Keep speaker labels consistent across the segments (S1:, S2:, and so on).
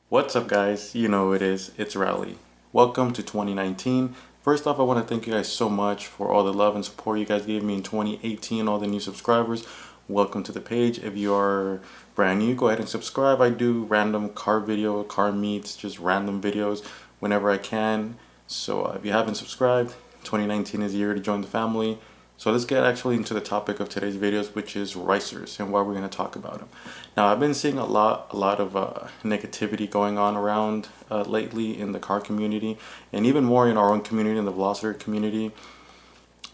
S1: What's up, guys? You know who it is. It's Rally. Welcome to 2019. First off, I want to thank you guys so much for all the love and support you guys gave me in 2018, all the new subscribers. Welcome to the page. If you are brand new, go ahead and subscribe. I do random car video, car meets, just random videos whenever I can. So if you haven't subscribed, 2019 is the year to join the family. So let's get actually into the topic of today's videos, which is ricers and why we're going to talk about them. Now, I've been seeing a lot of negativity going on around lately in the car community, and even more in our own community, in the Velociter community,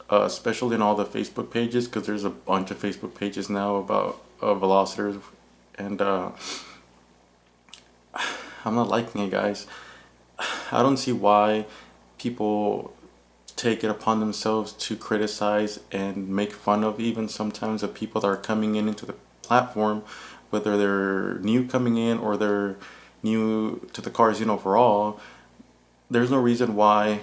S1: especially in all the Facebook pages, because there's a bunch of Facebook pages now about Velociters, and I'm not liking it, guys. I don't see why people take it upon themselves to criticize and make fun of even sometimes the people that are coming in into the platform, whether they're new coming in or they're new to the cars, overall. There's no reason why,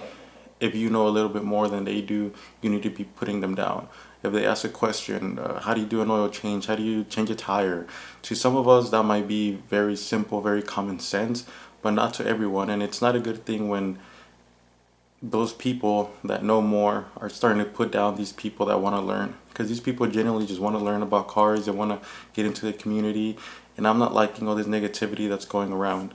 S1: if you know a little bit more than they do, you need to be putting them down. If they ask a question, how do you do an oil change? How do you change a tire? To some of us, that might be very simple, very common sense, but not to everyone. And it's not a good thing when those people that know more are starting to put down these people that want to learn, because these people generally just want to learn about cars. They want to get into the community, and I'm not liking all this negativity that's going around.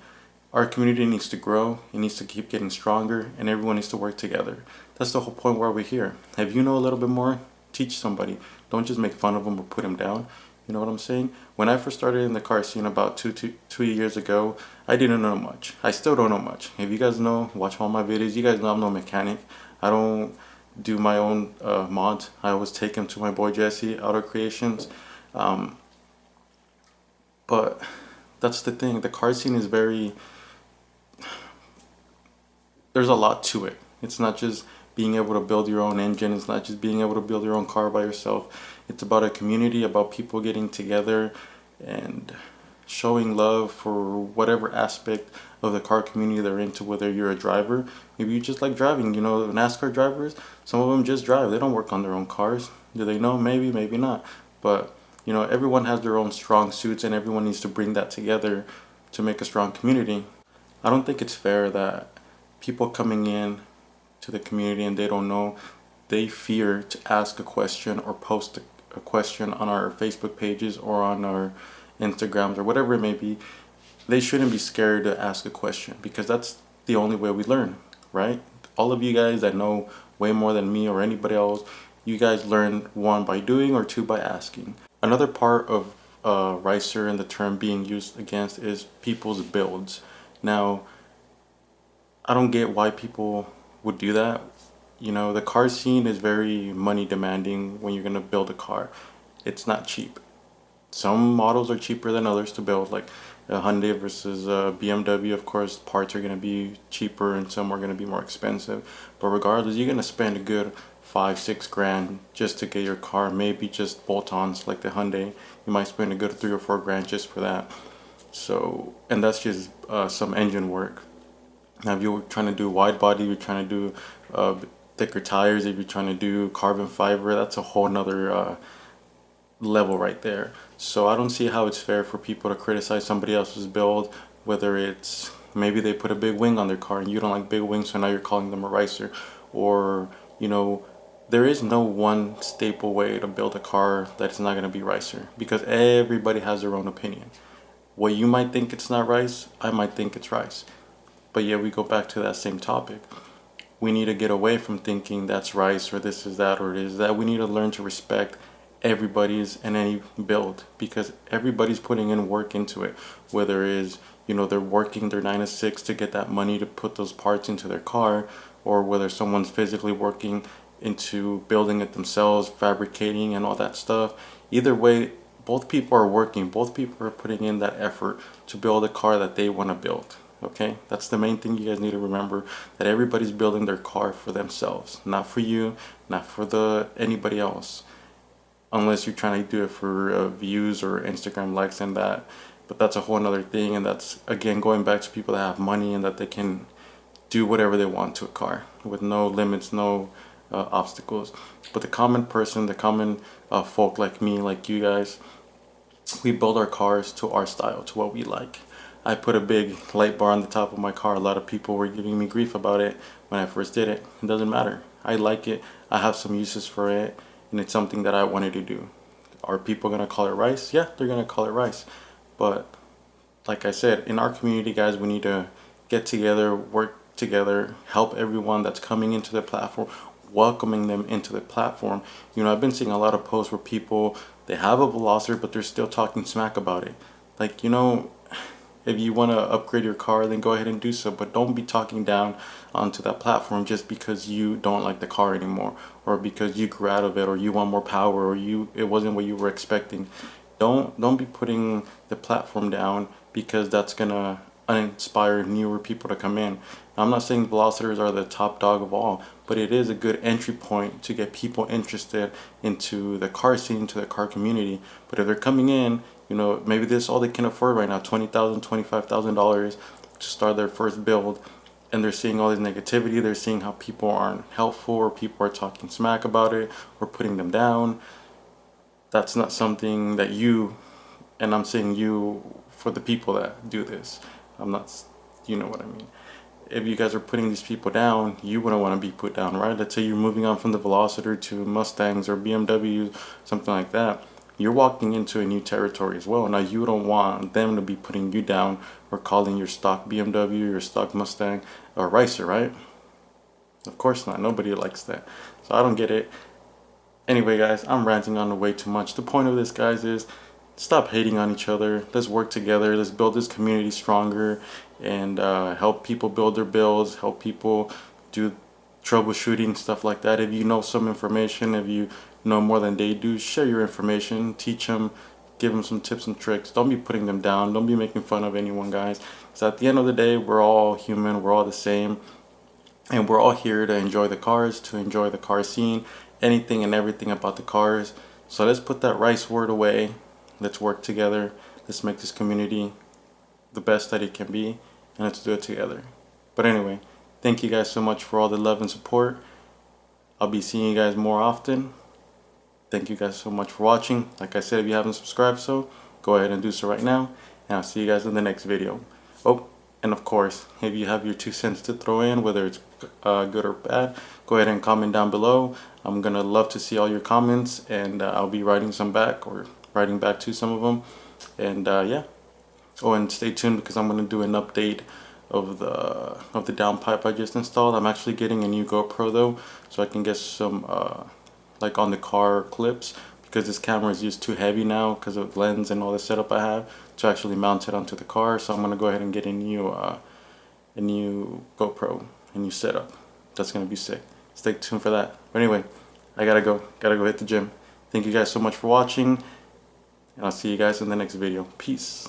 S1: Our community needs to grow, it needs to keep getting stronger, and everyone needs to work together. That's the whole point why we're here. If you know a little bit more, teach somebody. Don't just make fun of them or put them down. You know what I'm saying? When I first started in the car scene about two years ago, I didn't know much. I still don't know much. If you guys know, watch all my videos, you guys know I'm no mechanic. I don't do my own mods. I always take them to my boy Jesse, Auto Creations. But that's the thing. The car scene is there's a lot to it. It's not just being able to build your own engine. It's not just being able to build your own car by yourself. It's about a community, about people getting together and showing love for whatever aspect of the car community they're into, whether you're a driver. Maybe you just like driving, NASCAR drivers, some of them just drive. They don't work on their own cars. Do they know? Maybe, maybe not. But, everyone has their own strong suits, and everyone needs to bring that together to make a strong community. I don't think it's fair that people coming in to the community and they don't know, they fear to ask a question or post a question on our Facebook pages or on our Instagrams or whatever it may be. They shouldn't be scared to ask a question, because that's the only way we learn, right? All of you guys that know way more than me or anybody else, you guys learn, one, by doing, or two, by asking. Another part of ricer and the term being used against is people's builds. Now, I don't get why people would do that. The car scene is very money demanding when you're going to build a car. It's not cheap. Some models are cheaper than others to build, like a Hyundai versus a BMW. Of course, parts are going to be cheaper and some are going to be more expensive. But regardless, you're going to spend a good 5-6 grand just to get your car. Maybe just bolt-ons like the Hyundai. You might spend a good 3 or 4 grand just for that. So, and that's just some engine work. Now, if you're trying to do wide body, you're trying to do thicker tires, if you're trying to do carbon fiber, that's a whole nother level right there. So I don't see how it's fair for people to criticize somebody else's build, whether it's maybe they put a big wing on their car and you don't like big wings, so now you're calling them a ricer. Or, there is no one staple way to build a car that's not going to be ricer, because everybody has their own opinion. What you might think it's not rice, I might think it's rice. But yeah, we go back to that same topic. We need to get away from thinking that's rice or this is that or it is that. We need to learn to respect everybody's and any build, because everybody's putting in work into it. Whether it is, they're working their 9 to 6 to get that money to put those parts into their car, or whether someone's physically working into building it themselves, fabricating and all that stuff. Either way, both people are working. Both people are putting in that effort to build a car that they want to build. Okay, that's the main thing you guys need to remember, that everybody's building their car for themselves, not for you, not for anybody else, unless you're trying to do it for views or Instagram likes and that. But that's a whole other thing, and that's again going back to people that have money and that they can do whatever they want to a car with no limits, no obstacles. But the common person, the common folk like me, like you guys, we build our cars to our style, to what we like. I put a big light bar on the top of my car. A lot of people were giving me grief about it when I first did it. It doesn't matter. I like it. I have some uses for it, and it's something that I wanted to do. Are people gonna call it rice? Yeah, they're gonna call it rice. But like I said, in our community, guys, we need to get together, work together, help everyone that's coming into the platform, welcoming them into the platform. You know, I've been seeing a lot of posts where people, they have a Velociter, but they're still talking smack about it. Like, you know, if you want to upgrade your car, then go ahead and do so, but don't be talking down onto that platform just because you don't like the car anymore, or because you grew out of it, or you want more power, or it wasn't what you were expecting. Don't be putting the platform down, because that's gonna uninspire newer people to come in. Now, I'm not saying Velocitors are the top dog of all, but it is a good entry point to get people interested into the car scene, to the car community. But if they're coming in, you know, maybe this is all they can afford right now, $20,000, $25,000 to start their first build, and they're seeing all this negativity. They're seeing how people aren't helpful, or people are talking smack about it, or putting them down. That's not something that you, and I'm saying you for the people that do this. I'm not, you know what I mean. If you guys are putting these people down, you wouldn't want to be put down, right? Let's say you're moving on from the Velociter to Mustangs or BMWs, something like that. You're walking into a new territory as well. Now, you don't want them to be putting you down or calling your stock BMW, your stock Mustang a ricer, right? Of course not. Nobody likes that. So I don't get it. Anyway, guys, I'm ranting on way too much. The point of this, guys, is stop hating on each other. Let's work together. Let's build this community stronger, and help people build their builds, help people do troubleshooting, stuff like that. If you know some information, if you know more than they do, share your information, teach them, give them some tips and tricks. Don't be putting them down. Don't be making fun of anyone, guys. Because at the end of the day, we're all human. We're all the same. And we're all here to enjoy the cars, to enjoy the car scene, anything and everything about the cars. So let's put that rice word away. Let's work together. Let's make this community the best that it can be, and let's do it together. But anyway, thank you guys so much for all the love and support. I'll be seeing you guys more often. Thank you guys so much for watching. Like I said, if you haven't subscribed, so go ahead and do so right now, and I'll see you guys in the next video. Oh, and of course, if you have your 2 cents to throw in, whether it's good or bad, go ahead and comment down below. I'm gonna love to see all your comments, and I'll be writing some back, or writing back to some of them. And yeah. Oh, and stay tuned, because I'm gonna do an update of the downpipe I just installed. I'm actually getting a new GoPro though, so I can get some like on the car clips, because this camera is just too heavy now because of the lens and all the setup I have to actually mount it onto the car. So I'm gonna go ahead and get a new GoPro, a new setup. That's gonna be sick. Stay tuned for that. But anyway, I gotta go hit the gym. Thank you guys so much for watching, and I'll see you guys in the next video. Peace.